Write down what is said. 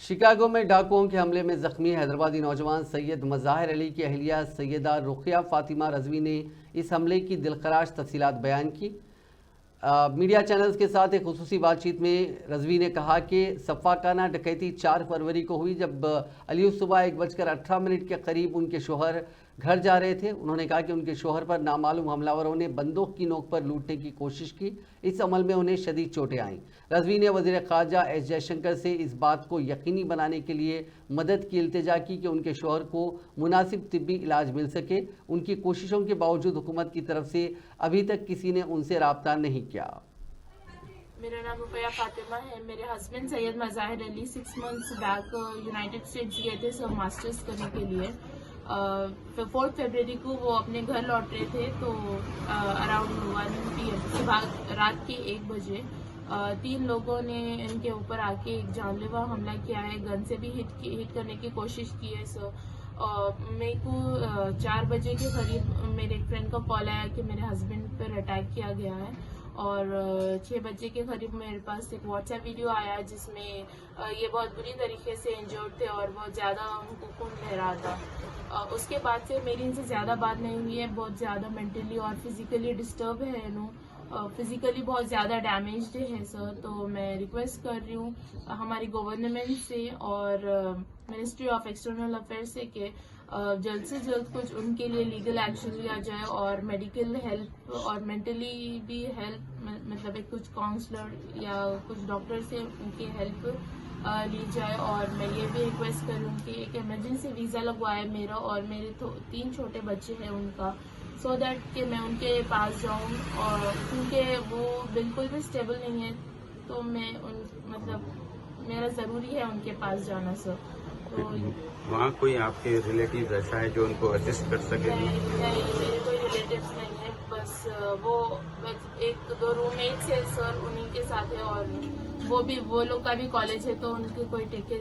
Chicago में डाकुओं के हमले में जख्मी हैदराबादी नौजवान सैयद मज़ाहिर अली की अहलिया सैयदा रुक़िया फ़ातिमा रज़वी ने इस हमले की दिलखराश तफ़सीलात बयान की। मीडिया चैनल्स के साथ एक खुसूसी बातचीत में रज़वी ने कहा कि सफ़ाकाना डकैती 4 फरवरी को हुई, जब अली सुबह 1:18 के करीब उनके शोहर घर जा रहे थे। उन्होंने कहा कि उनके शोहर पर नामालूम हमलावरों ने बंदूक की नोक पर लूटने की कोशिश की। इस अमल में उन्हें शदीद चोटें आईं। रज़वी ने वज़ीर ख़ारजा एस जयशंकर से इस बात को यकीनी बनाने के लिए मदद की इल्तिजा की कि उनके शोहर को मुनासिब तिब्बी इलाज मिल सके। उनकी कोशिशों के बावजूद हुकूमत की तरफ से अभी तक किसी ने उनसे रब्ता नहीं किया। मेरा नाम रुक़िया फ़ातिमा है। मेरे husband Syed Mazahir Ali 6 months back United states गए थे सब मास्टर्स करने के लिए। 4 फरवरी को वो अपने घर लौट रहे थे, तो अराउंड 1 PM रात के 1 बजे 3 लोगों ने इनके ऊपर आके एक जानलेवा हमला किया है। गन से भी हिट करने की कोशिश की है। सो मेरे को 4 बजे के करीब मेरे एक फ्रेंड का कॉल आया कि मेरे हस्बैंड पर अटैक किया गया है, और 6 बजे के करीब मेरे पास एक व्हाट्सएप वीडियो आया जिसमें ये बहुत बुरी तरीके से इंजर्ड थे और बहुत ज़्यादा उनको खून बह रहा था। उसके बाद से मेरी इनसे ज़्यादा बात नहीं हुई है। बहुत ज़्यादा मेंटली और फिज़िकली डिस्टर्ब है फिज़िकली बहुत ज़्यादा डैमेज्ड है सर। तो मैं रिक्वेस्ट कर रही हूँ हमारी गवर्नमेंट से और मिनिस्ट्री ऑफ एक्सटर्नल अफेयर्स से कि जल्द से जल्द कुछ उनके लिए लीगल एक्शन लिया जाए और मेडिकल हेल्प और मेंटली भी हेल्प, मतलब एक कुछ काउंसलर या कुछ डॉक्टर से उनकी हेल्प ली जाए। और मैं ये भी रिक्वेस्ट करूँ कि एक इमरजेंसी वीज़ा लगवाए मेरा और मेरे 3 छोटे बच्चे हैं उनका, सो दैट कि मैं उनके पास जाऊँ, और क्योंकि वो बिल्कुल भी स्टेबल नहीं है, तो मैं मेरा ज़रूरी है उनके पास जाना सर। तो वहाँ कोई आपके रिलेटिव ऐसा है जो उनको असिस्ट कर सके? नहीं, मेरे कोई रिलेटिव्स नहीं है, बस वो 1-2 रूममेट्स है सर, उन्हीं के साथ है। और वो लोग का भी कॉलेज है, तो उनके कोई टेक केयर